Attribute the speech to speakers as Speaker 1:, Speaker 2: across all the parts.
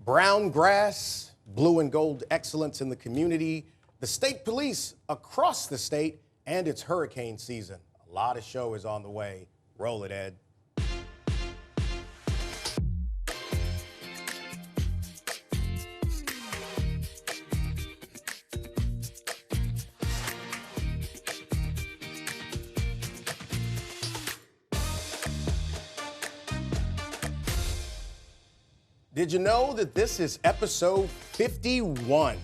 Speaker 1: Brown grass, blue and gold excellence in the community, the state police across the state, and it's hurricane season. A lot of show is on the way. Roll it, Ed. Did you know that this is episode 51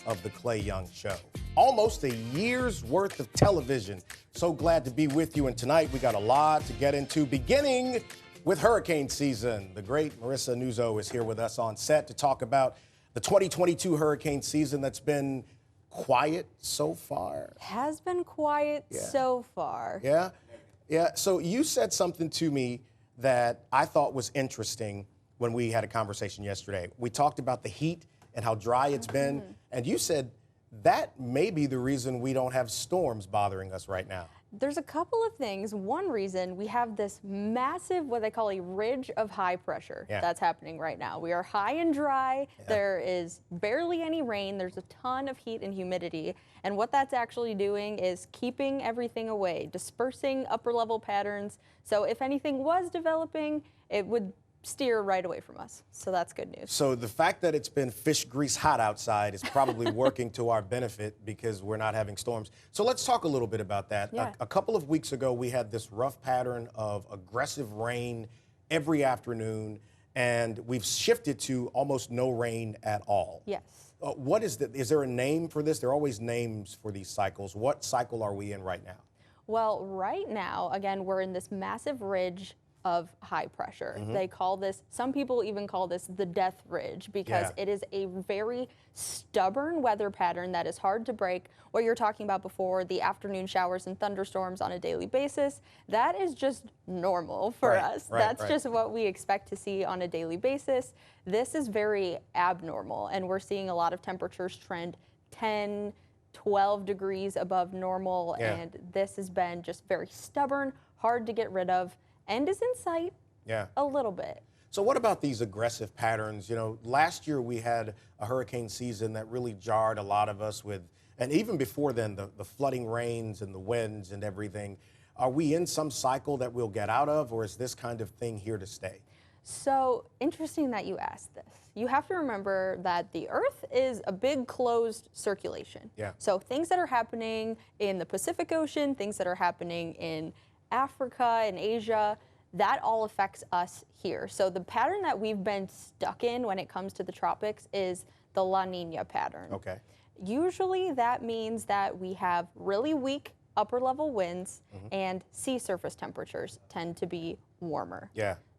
Speaker 1: of the Clay Young Show? Almost a year's worth of television. So glad to be with you. And tonight we got a lot to get into, beginning with hurricane season. The great Marisa Nuzzo is here with us on set to talk about the 2022 hurricane season that's been quiet so far.
Speaker 2: It has been quiet so far.
Speaker 1: Yeah? Yeah. So you said something to me that I thought was interesting when we had a conversation yesterday. We talked about the heat and how dry it's been, and you said that may be the reason we don't have storms bothering us right now.
Speaker 2: There's a couple of things. One reason, we have this massive, what they call a ridge of high pressure that's happening right now. We are high and dry. There is barely any rain. There's a ton of heat and humidity. And what that's actually doing is keeping everything away, dispersing upper level patterns. So if anything was developing, it would steer right away from us. So that's good news.
Speaker 1: So the fact that it's been fish grease hot outside is probably working to our benefit because we're not having storms. So let's talk a little bit about that.
Speaker 2: Yeah.
Speaker 1: A couple of weeks ago, we had this rough pattern of aggressive rain every afternoon, and we've shifted to almost no rain at all.
Speaker 2: Yes.
Speaker 1: What is is there a name for this? There are always names for these cycles. What cycle are we in right now?
Speaker 2: Well, right now, again, we're in this massive ridge of high pressure. They call this, some people even call this the death ridge, because it is a very stubborn weather pattern that is hard to break. What you're talking about before, the afternoon showers and thunderstorms on a daily basis, that is just normal for us. That's just what we expect to see on a daily basis. This is very abnormal, and we're seeing a lot of temperatures trend 10, 12 degrees above normal, and this has been just very stubborn, hard to get rid of. End is in sight a little bit.
Speaker 1: So what about these aggressive patterns? You know, last year we had a hurricane season that really jarred a lot of us with, and even before then, the flooding rains and the winds and everything. Are we in some cycle that we'll get out of, or is this kind of thing here to stay?
Speaker 2: So interesting that you asked this. You have to remember that the Earth is a big closed circulation. So things that are happening in the Pacific Ocean, things that are happening in Africa and Asia, that all affects us here. So the pattern that we've been stuck in when it comes to the tropics is the La Nina pattern.
Speaker 1: Okay.
Speaker 2: Usually that means that we have really weak upper level winds and sea surface temperatures tend to be warmer.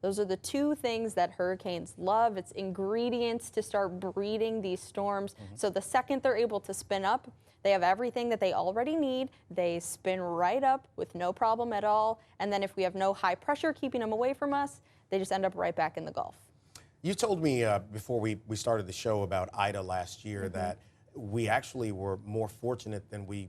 Speaker 2: Those are the two things that hurricanes love. It's ingredients to start breeding these storms. So the second they're able to spin up, they have everything that they already need. They spin right up with no problem at all. And then if we have no high pressure keeping them away from us, they just end up right back in the Gulf.
Speaker 1: You told me before we started the show about Ida last year that we actually were more fortunate than we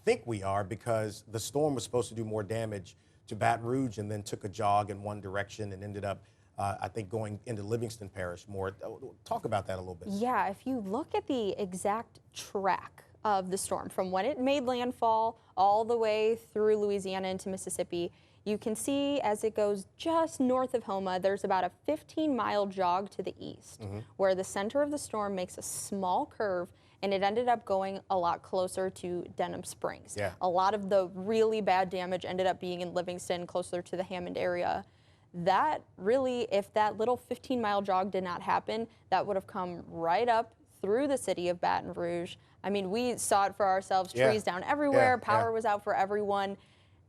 Speaker 1: think we are, because the storm was supposed to do more damage to Baton Rouge and then took a jog in one direction and ended up, I think, going into Livingston Parish more. Talk about that a little bit.
Speaker 2: Yeah, if you look at the exact track of the storm from when it made landfall all the way through Louisiana into Mississippi, you can see as it goes just north of Houma, there's about a 15-mile jog to the east where the center of the storm makes a small curve, and it ended up going a lot closer to Denham Springs. A lot of the really bad damage ended up being in Livingston, closer to the Hammond area. That really, if that little 15-mile jog did not happen, that would have come right up through the city of Baton Rouge. I mean, we saw it for ourselves, trees down everywhere, power was out for everyone.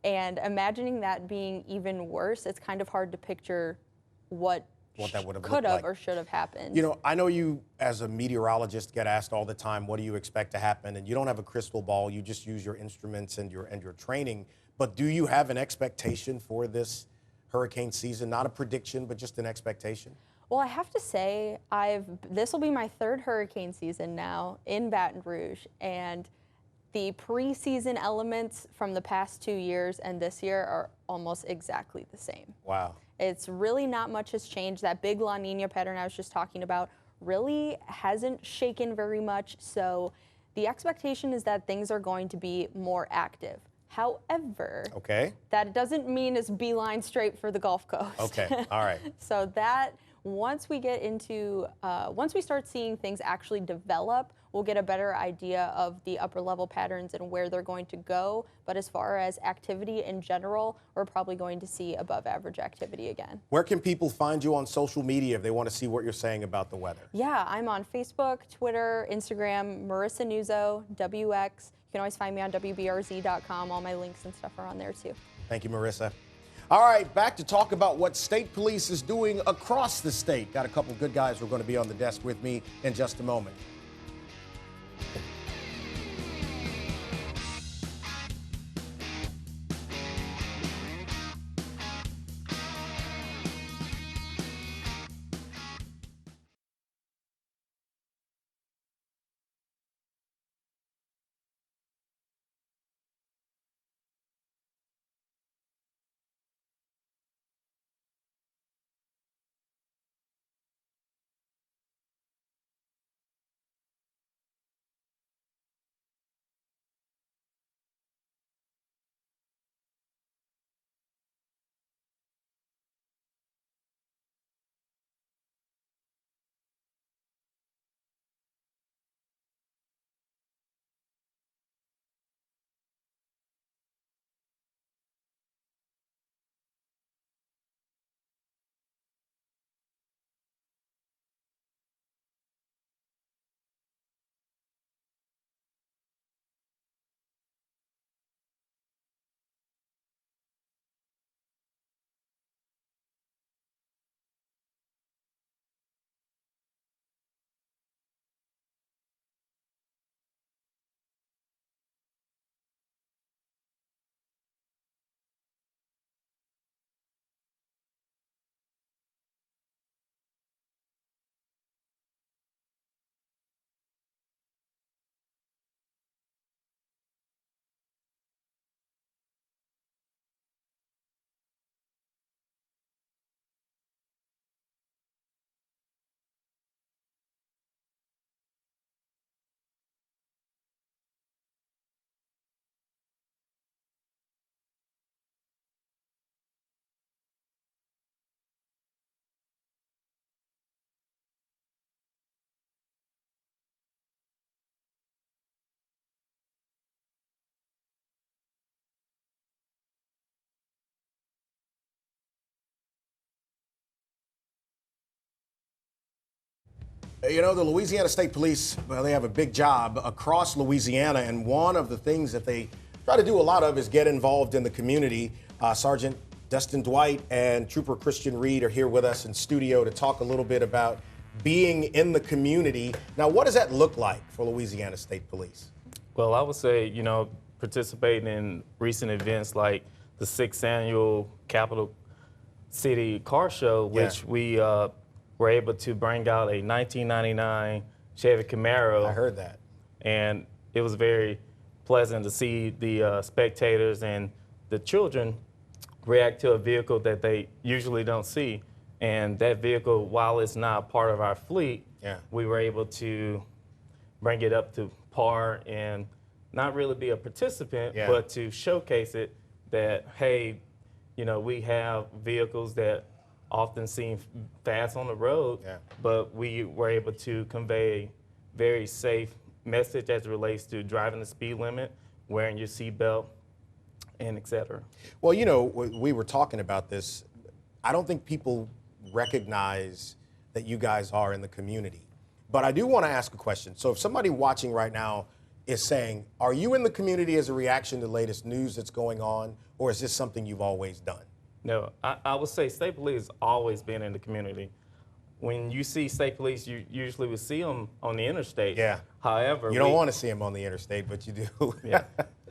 Speaker 2: And imagining that being even worse, it's kind of hard to picture what that would have could have or should have happened.
Speaker 1: You know, I know you as a meteorologist get asked all the time, what do you expect to happen? And you don't have a crystal ball, you just use your instruments and your training. But do you have an expectation for this hurricane season? Not a prediction, but just an expectation?
Speaker 2: Well, I have to say, this will be my third hurricane season now in Baton Rouge, and the preseason elements from the past 2 years and this year are almost exactly the same.
Speaker 1: Wow.
Speaker 2: It's really not much has changed. That big La Nina pattern I was just talking about really hasn't shaken very much. So the expectation is that things are going to be more active. However, that doesn't mean it's beeline straight for the Gulf Coast.
Speaker 1: Okay, all right.
Speaker 2: So that once we get into, once we start seeing things actually develop, we'll get a better idea of the upper level patterns and where they're going to go. But as far as activity in general, we're probably going to see above average activity again.
Speaker 1: Where can people find you on social media if they want to see what you're saying about the weather?
Speaker 2: Yeah, I'm on Facebook, Twitter, Instagram, Marisa Nuzzo, WX. You can always find me on WBRZ.com. All my links and stuff are on there too.
Speaker 1: Thank you, Marisa. All right, back to talk about what state police is doing across the state. Got a couple good guys who are going to be on the desk with me in just a moment. You know, the Louisiana State Police, well, they have a big job across Louisiana, and one of the things that they try to do a lot of is get involved in the community. Sergeant Dustin Dwight and Trooper Christian Reed are here with us in studio to talk a little bit about being in the community. Now, what does that look like for Louisiana State Police?
Speaker 3: Well, I would say, you know, participating in recent events like the 6th annual Capital City Car Show, which we were able to bring out a 1999 Chevy Camaro.
Speaker 1: I heard that.
Speaker 3: And it was very pleasant to see the spectators and the children react to a vehicle that they usually don't see. And that vehicle, while it's not part of our fleet, we were able to bring it up to par and not really be a participant, but to showcase it that, hey, you know, we have vehicles that often seem fast on the road, but we were able to convey a very safe message as it relates to driving the speed limit, wearing your seatbelt, and et cetera.
Speaker 1: Well, you know, we were talking about this. I don't think people recognize that you guys are in the community. But I do want to ask a question. So if somebody watching right now is saying, are you in the community as a reaction to the latest news that's going on, or is this something you've always done?
Speaker 3: No, I would say state police has always been in the community. When you see state police, you usually would see them on the interstate. However,
Speaker 1: you don't want to see them on the interstate, but you do.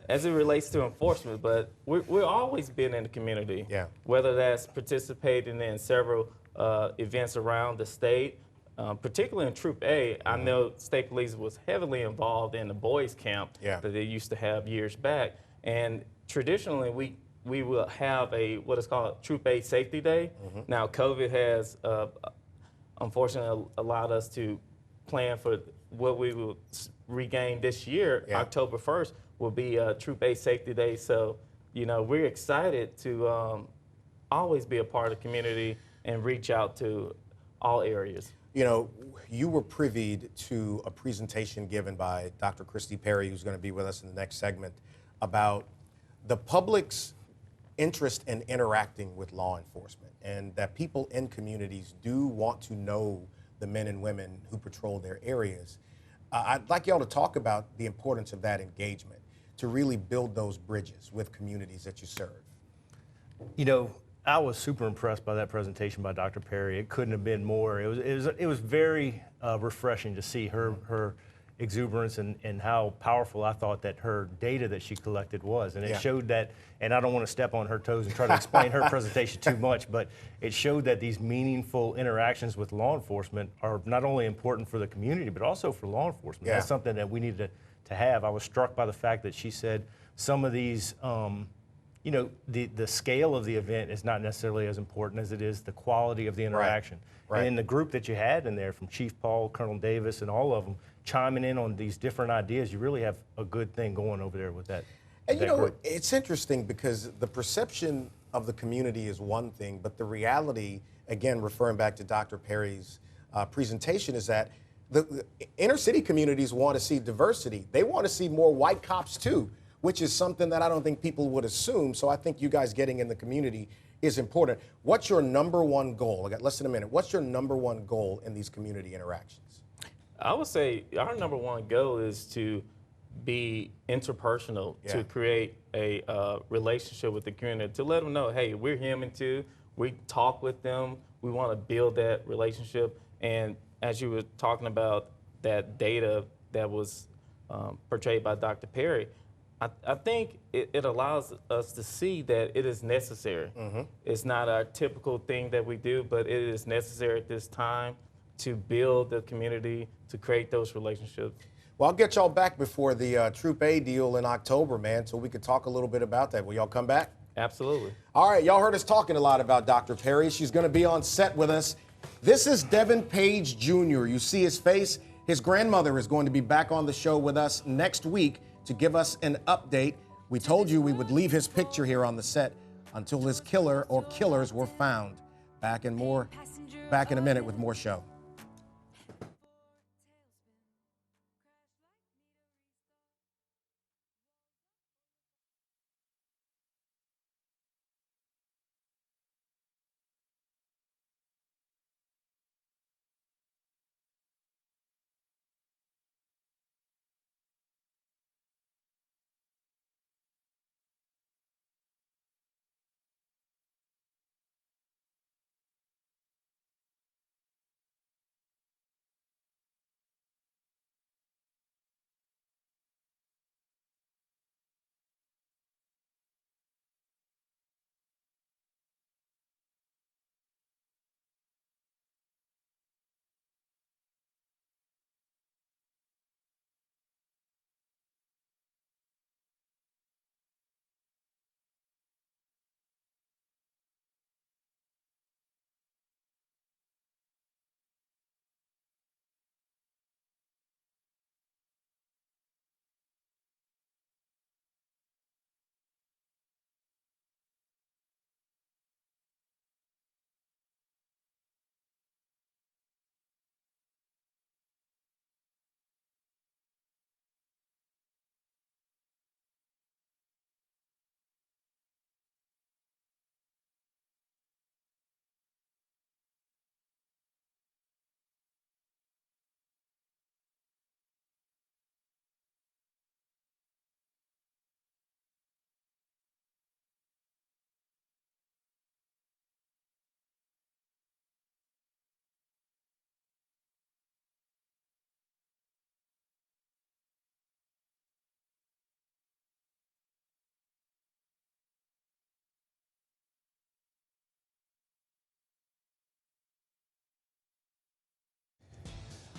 Speaker 3: As it relates to enforcement, but we've always been in the community. Whether that's participating in several events around the state, particularly in Troop A. I know state police was heavily involved in the boys camp that they used to have years back. And traditionally, we will have what is called Troop A Safety Day. Now, COVID has unfortunately allowed us to plan for what we will regain this year.
Speaker 1: Yeah.
Speaker 3: October 1st will be Troop A Safety Day. So, you know, we're excited to always be a part of the community and reach out to all areas.
Speaker 1: You know, you were privy to a presentation given by Dr. Kristie Perry, who's going to be with us in the next segment, about the public's interest in interacting with law enforcement, and that people in communities do want to know the men and women who patrol their areas. I'd like y'all to talk about the importance of that engagement to really build those bridges with communities that you serve.
Speaker 4: You know, I was super impressed by that presentation by Dr. Perry. It couldn't have been more. It was very refreshing to see her exuberance and how powerful I thought that her data that she collected was. And it showed that, and I don't want to step on her toes and try to explain her presentation too much, but it showed that these meaningful interactions with law enforcement are not only important for the community, but also for law enforcement. That's something that we need to have. I was struck by the fact that she said some of these, you know, the scale of the event is not necessarily as important as it is the quality of the interaction.
Speaker 1: Right.
Speaker 4: And in the group that you had in there, from Chief Paul, Colonel Davis, and all of them chiming in on these different ideas, you really have a good thing going over there with that.
Speaker 1: And you know,
Speaker 4: group.
Speaker 1: it's interesting because the perception of the community is one thing, but the reality, again, referring back to Dr. Perry's presentation, is that the inner city communities want to see diversity. They want to see more white cops too, which is something that I don't think people would assume. So I think you guys getting in the community is important. What's your number one goal? I got less than a minute. What's your number one goal in these community interactions?
Speaker 3: I would say our number one goal is to be interpersonal, to create a relationship with the community, to let them know, hey, we're human too. We talk with them. We want to build that relationship. And as you were talking about that data that was portrayed by Dr. Perry, I think it allows us to see that it is necessary. It's not our typical thing that we do, but it is necessary at this time to build the community, to create those relationships.
Speaker 1: Well, I'll get y'all back before the Troop A deal in October, man, so we could talk a little bit about that. Will y'all come back?
Speaker 3: Absolutely.
Speaker 1: All right, y'all heard us talking a lot about Dr. Perry. She's going to be on set with us. This is Devin Page Jr. You see his face. His grandmother is going to be back on the show with us next week to give us an update. We told you we would leave his picture here on the set until his killer or killers were found. Back in a minute with more show.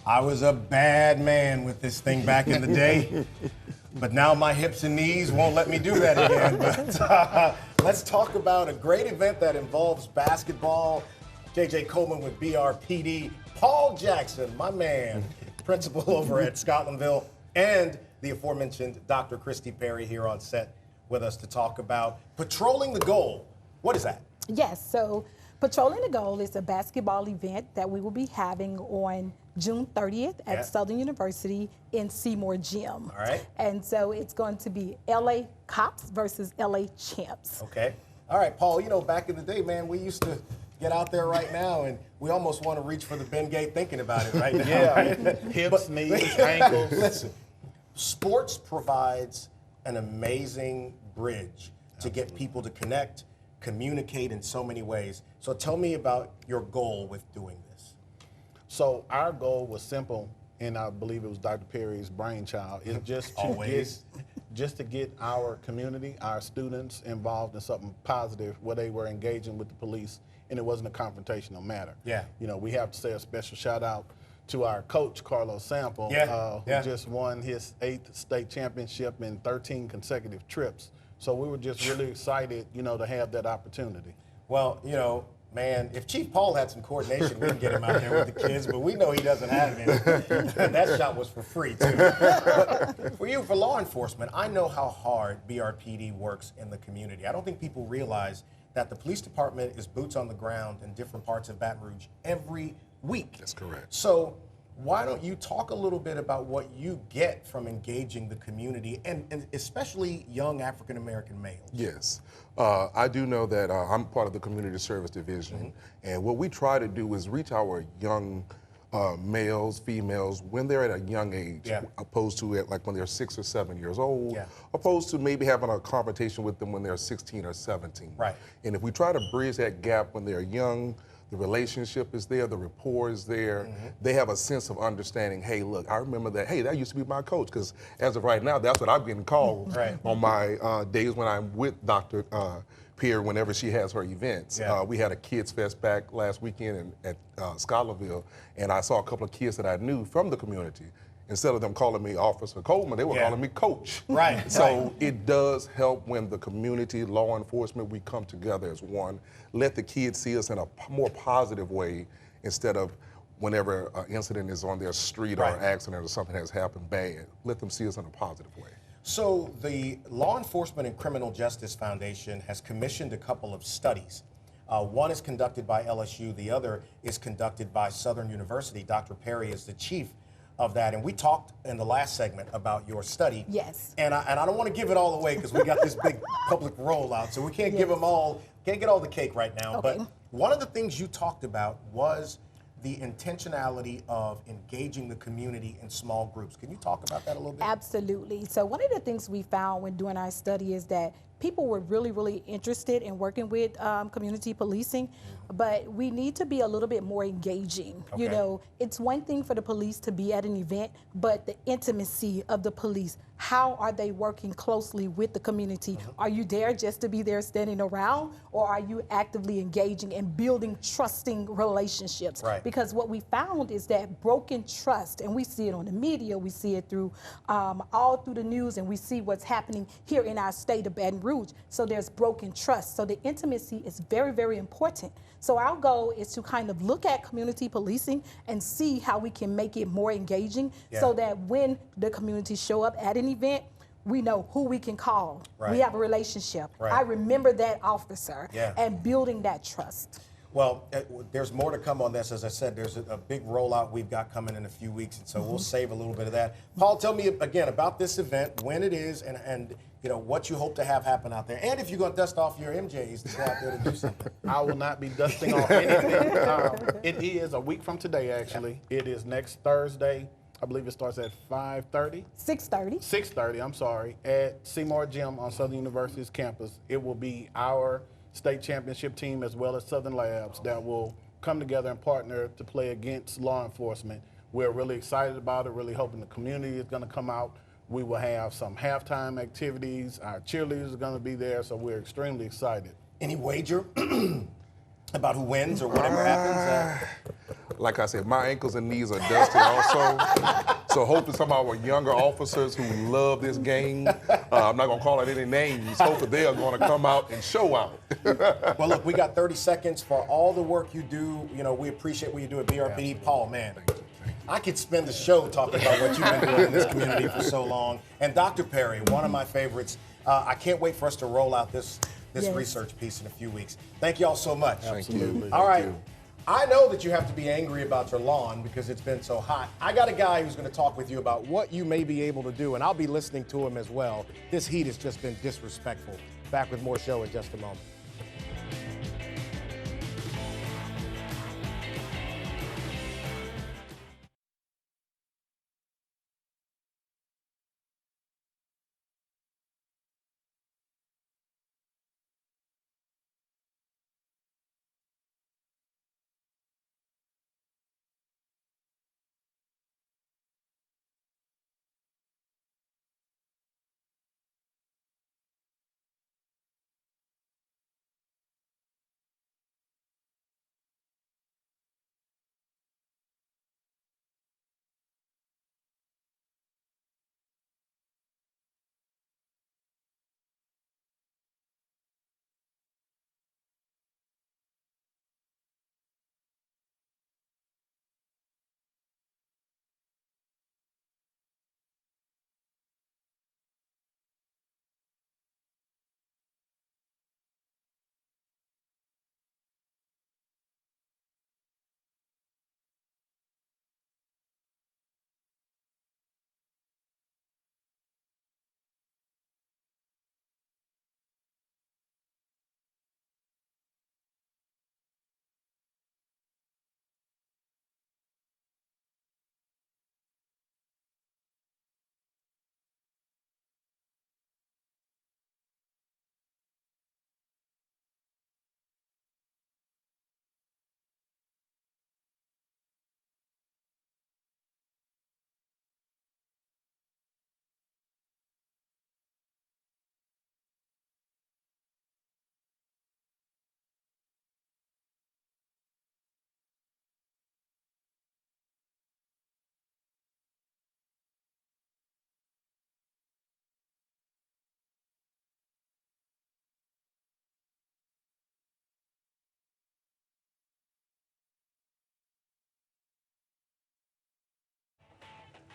Speaker 1: I was a bad man with this thing back in the day, but now my hips and knees won't let me do that again. But let's talk about a great event that involves basketball. JJ Coleman with BRPD. Paul Jackson, my man, principal over at Scotlandville, and the aforementioned Dr. Kristie Perry here on set with us to talk about Patrolling the Goal. What is that?
Speaker 5: Yes, so Patrolling the Goal is a basketball event that we will be having on June 30th at Southern University in Seymour Gym.
Speaker 1: All right.
Speaker 5: And so it's going to be LA Cops versus LA Champs.
Speaker 1: Okay. All right, Paul, you know, back in the day, man, we used to get out there right now and we almost want to reach for the Ben Gate thinking about it right now.
Speaker 6: Yeah, hips, knees, ankles.
Speaker 1: Listen, sports provides an amazing bridge to get people to connect, communicate in so many ways. So tell me about your goal with doing this.
Speaker 6: So our goal was simple, and I believe it was Dr. Perry's brainchild, is just to get our community, our students involved in something positive where they were engaging with the police and it wasn't a confrontational matter.
Speaker 1: Yeah.
Speaker 6: You know, we have to say a special shout out to our coach, Carlos Sample, who just won his 8th state championship in 13 consecutive trips. So we were just really excited, you know, to have that opportunity.
Speaker 1: Well, you know, man, if Chief Paul had some coordination, we can get him out there with the kids, but we know he doesn't have it. And that shot was for free, too. But for you, for law enforcement, I know how hard BRPD works in the community. I don't think people realize that the police department is boots on the ground in different parts of Baton Rouge every week.
Speaker 7: That's correct.
Speaker 1: So why don't you talk a little bit about what you get from engaging the community and especially young African-American males?
Speaker 7: Yes. I do know that I'm part of the Community Service Division, and what we try to do is reach our young males, females, when they're at a young age, opposed to like when they're 6 or 7 years old, opposed to maybe having a conversation with them when they're 16 or 17.
Speaker 1: Right.
Speaker 7: And if we try to bridge that gap when they're young, the relationship is there, the rapport is there. They have a sense of understanding, hey, look, I remember that, hey, that used to be my coach, because as of right now, that's what I'm getting called on my days when I'm with Dr. Pierre whenever she has her events. We had a Kids Fest back last weekend at Scotlandville, and I saw a couple of kids that I knew from the community. Instead of them calling me Officer Coleman, they were calling me Coach.
Speaker 1: Right.
Speaker 7: So it does help when the community, law enforcement, we come together as one. Let the kids see us in a more positive way instead of whenever an incident is on their street or an accident or something has happened bad. Let them see us in a positive way.
Speaker 1: So the Law Enforcement and Criminal Justice Foundation has commissioned a couple of studies. One is conducted by LSU, the other is conducted by Southern University. Dr. Perry is the chief of that, and we talked in the last segment about your study.
Speaker 5: Yes.
Speaker 1: And I don't want to give it all away because we got this big public rollout, so we can't give them all, can't get all the cake right now.
Speaker 5: Okay.
Speaker 1: But one of the things you talked about was the intentionality of engaging the community in small groups. Can you talk about that a little bit?
Speaker 5: Absolutely. So one of the things we found when doing our study is that people were really interested in working with community policing, but we need to be a little bit more engaging.
Speaker 1: Okay.
Speaker 5: You know, it's one thing for the police to be at an event, but the intimacy of the police, how are they working closely with the community? Are you there just to be there standing around, or are you actively engaging and building trusting relationships?
Speaker 1: Right.
Speaker 5: Because what we found is that broken trust, and we see it on the media, we see it through all through the news, and we see what's happening here in our state of Baton Rouge. So there's broken trust. So the intimacy is very important. So our goal is to kind of look at community policing and see how we can make it more engaging so that when the community show up at an event, we know who we can call.
Speaker 1: Right.
Speaker 5: We have a relationship.
Speaker 1: Right.
Speaker 5: I remember that officer and building that trust.
Speaker 1: Well, there's more to come on this. As I said, there's a big rollout we've got coming in a few weeks, and so we'll save a little bit of that. Paul, tell me again about this event, when it is, and you know what you hope to have happen out there, and if you're going to dust off your MJs to go out there to do something.
Speaker 6: I will not be dusting off anything. It is a week from today, actually. It is next Thursday. I believe it starts at 5:30.
Speaker 5: 6:30.
Speaker 6: 6:30, I'm sorry, at Seymour Gym on Southern University's campus. It will be our state championship team as well as Southern Labs that will come together and partner to play against law enforcement. We're really excited about it, really hoping the community is going to come out. We will have some halftime activities. Our cheerleaders are going to be there, so we're extremely excited.
Speaker 1: Any wager about who wins or whatever happens?
Speaker 7: like I said, my ankles and knees are dusty also. So hopefully some of our younger officers who love this game, I'm not gonna call it any names, hopefully they are gonna come out and show out.
Speaker 1: Well, look, we got 30 seconds for all the work you do. You know, we appreciate what you do at BRPD. Paul, man, I could spend the show talking about what you've been doing in this community for so long. And Dr. Perry, one of my favorites. I can't wait for us to roll out this research piece in a few weeks. Thank you all so much.
Speaker 7: Absolutely.
Speaker 1: All right.
Speaker 7: Thank you.
Speaker 1: I know that you have to be angry about your lawn because it's been so hot. I got a guy who's going to talk with you about what you may be able to do, and I'll be listening to him as well. This heat has just been disrespectful. Back with more show in just a moment.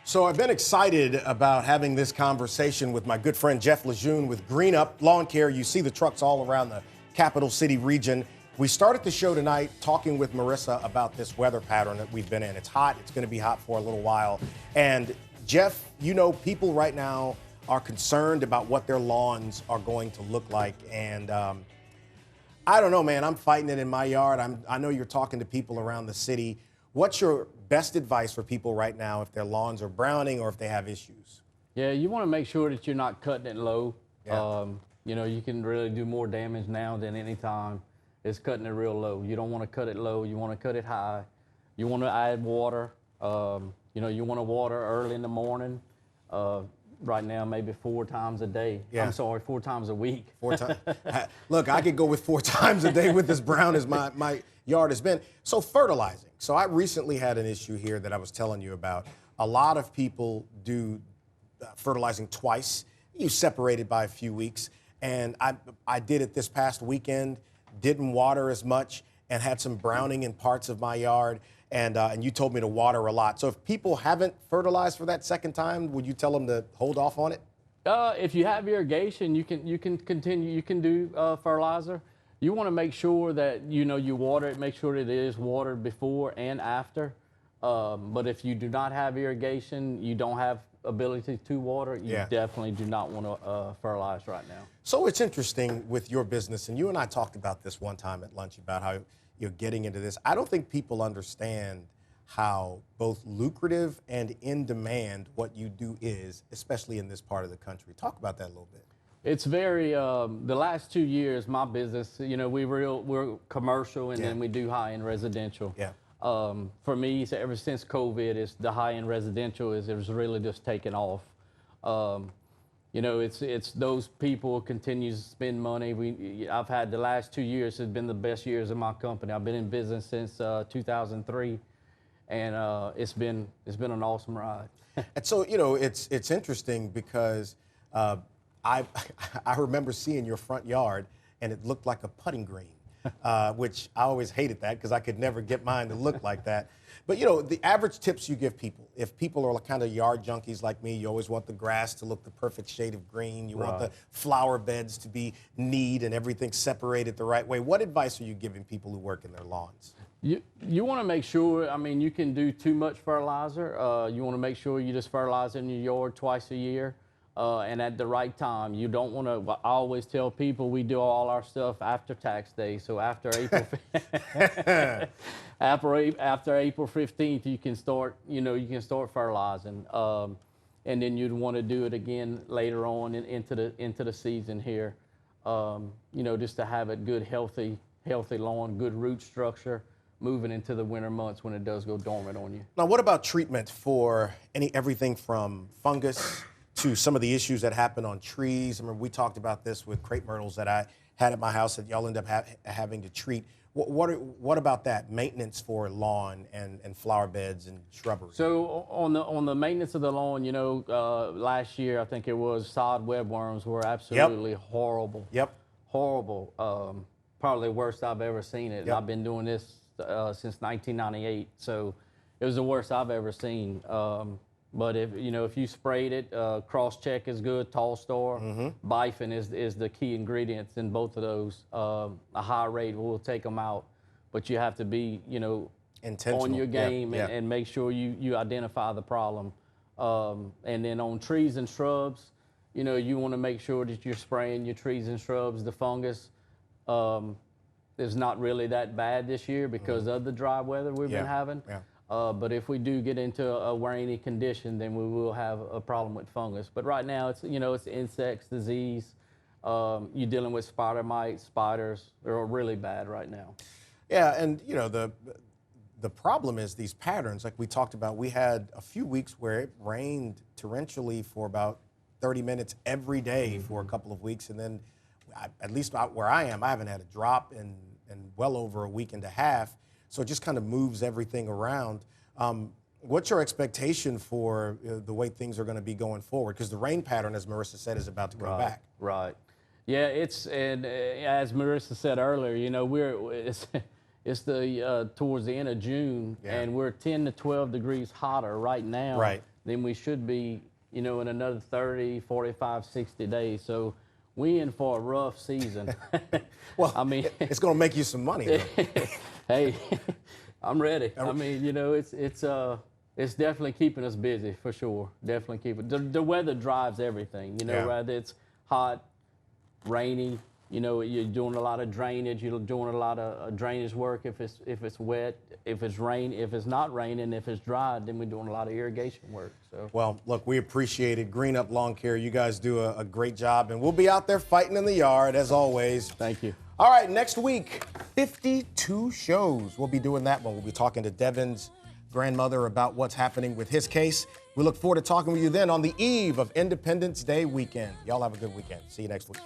Speaker 1: So I've been excited about having this conversation with my good friend Jeff LeJeune with Green Up Lawn Care. You see the trucks all around the capital city region. We started the show tonight talking with Marisa about this weather pattern that we've been in. It's hot. It's going to be hot for a little while. And Jeff, you know, people right now are concerned about what their lawns are going to look like. And I don't know, man. I'm fighting it in my yard. I know you're talking to people around the city. What's your best advice for people right now if their lawns are browning or if they have issues?
Speaker 8: Yeah, you want to make sure that you're not cutting it low.
Speaker 1: Yeah.
Speaker 8: You know, you can really do more damage now than any time. It's cutting it real low. You don't want to cut it low. You want to cut it high. You want to add water. You know, you want to water early in the morning. Right now, maybe 4 times a day.
Speaker 1: Yeah.
Speaker 8: I'm sorry, 4 times a week.
Speaker 1: 4 times. Look, I could go with 4 times a day with as brown as my yard has been. So fertilizing. So I recently had an issue here that I was telling you about. A lot of people do fertilizing twice. You separate it by a few weeks. And I did it this past weekend, didn't water as much, and had some browning in parts of my yard. And you told me to water a lot. So if people haven't fertilized for that second time, would you tell them to hold off on it?
Speaker 8: If you have irrigation, you can continue. You can do fertilizer. You want to make sure that you water it. Make sure it is watered before and after. But if you do not have irrigation, you don't have ability to water. You definitely do not want to fertilize right now.
Speaker 1: So it's interesting with your business, and you and I talked about this one time at lunch about how you're getting into this. I don't think people understand how both lucrative and in demand what you do is, especially in this part of the country. Talk about that a little bit.
Speaker 8: It's very, the last 2 years, my business, we're commercial and then we do high-end residential.
Speaker 1: Yeah.
Speaker 8: For me, so ever since COVID, it's the high-end residential it was really just taken off. It's those people continue to spend money. I've had the last 2 years has been the best years of my company. I've been in business since 2003. and it's been an awesome ride.
Speaker 1: And so, you know, it's interesting because I remember seeing your front yard, and it looked like a putting green, which I always hated that because I could never get mine to look like that. But, you know, the average tips you give people, if people are kind of yard junkies like me, you always want the grass to look the perfect shade of green. You want the flower beds to be neat and everything separated the right way. What advice are you giving people who work in their lawns?
Speaker 8: You want to make sure, I mean, you can do too much fertilizer. You want to make sure you just fertilize in your yard twice a year and at the right time. You don't want to, I always tell people we do all our stuff after tax day. So after April, after April 15th, you can start, you know, you can start fertilizing. And then you'd want to do it again later on into the season here. You know, just to have it good, healthy lawn, good root structure, moving into the winter months when it does go dormant on you.
Speaker 1: Now, what about treatment for everything from fungus to some of the issues that happen on trees? I remember we talked about this with crepe myrtles that I had at my house that y'all end up having to treat. What about that maintenance for lawn and flower beds and shrubbery?
Speaker 8: So on the maintenance of the lawn, you know, last year I think it was sod webworms were absolutely horrible.
Speaker 1: Yep.
Speaker 8: Horrible. Probably the worst I've ever seen it.
Speaker 1: Yep.
Speaker 8: I've been doing this since 1998, so it was the worst I've ever seen. But if you sprayed it, cross check is good. Tall Star, Bifin is the key ingredients in both of those. A high rate will take them out, but you have to be on your game and make sure you identify the problem. And then on trees and shrubs, you know, you want to make sure that you're spraying your trees and shrubs. The fungus is not really that bad this year because of the dry weather we've been having.
Speaker 1: Yeah.
Speaker 8: But if we do get into a rainy condition, then we will have a problem with fungus. But right now, it's insects, disease. You're dealing with spider mites, spiders. They're really bad right now.
Speaker 1: Yeah, and you know the problem is these patterns. Like we talked about, we had a few weeks where it rained torrentially for about 30 minutes every day for a couple of weeks, and then at least where I am, I haven't had a drop in well over a week and a half. So it just kind of moves everything around. What's your expectation for the way things are going to be going forward? Because the rain pattern, as Marisa said, is about to come back.
Speaker 8: Right. Yeah, and as Marisa said earlier, you know, it's towards the end of June, and we're 10 to 12 degrees hotter right now than we should be, you know, in another 30, 45, 60 days. So we in for a rough season.
Speaker 1: Well, I mean, it's going to make you some money, though.
Speaker 8: Hey, I'm ready. I mean, you know, it's definitely keeping us busy for sure. Definitely keeping the weather drives everything. You know, whether it's hot, rainy. You know, you're doing a lot of drainage. You're doing a lot of drainage work if it's wet. If it's rain, if it's not raining, if it's dry, then we're doing a lot of irrigation work. So. Well,
Speaker 1: look, we appreciate it. Green Up Lawn Care, you guys do a great job, and we'll be out there fighting in the yard as always.
Speaker 8: Thank you.
Speaker 1: All right, next week, 52 shows. We'll be doing that one. We'll be talking to Devin's grandmother about what's happening with his case. We look forward to talking with you then on the eve of Independence Day weekend. Y'all have a good weekend. See you next week.